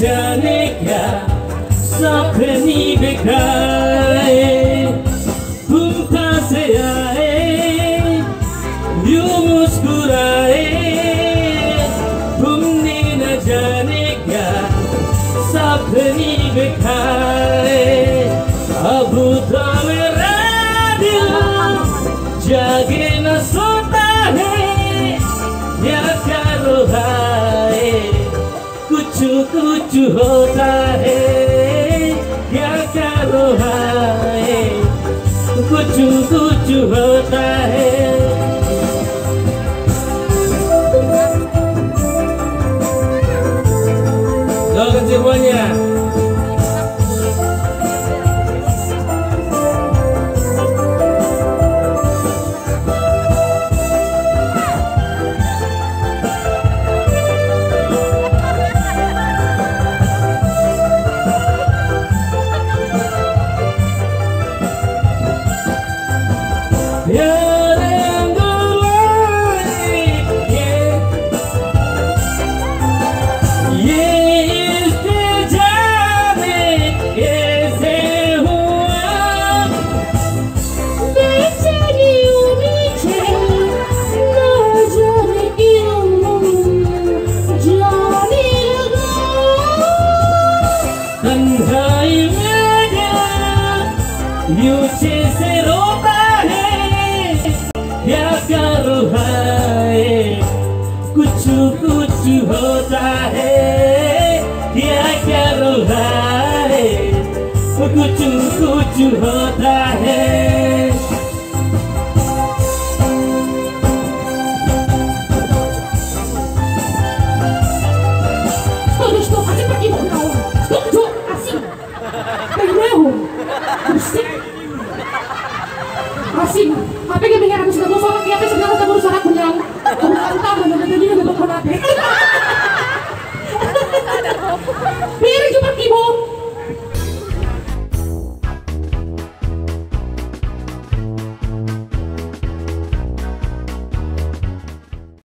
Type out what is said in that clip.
जाने क्या सपनी दिखाए, तुम कहाँ से आए यूं मुस्कुराए, तुमने न जाने क्या सपनी दिखाए। अब तो मेरा दिल जागे न सोता है, क्या करो भाई कुछ कुछ होता है, क्या करो भाई कुछ कुछ होता है। Doakan semuanya. यूं से रोता है, क्या करो भाई कुछ कुछ होता है, क्या करो भाई कुछ कुछ होता है। Asing, apa yang bikin aku sudah bosan? Apa sebenarnya kita berusaha punyang? Entah mana jadi kita berkonate.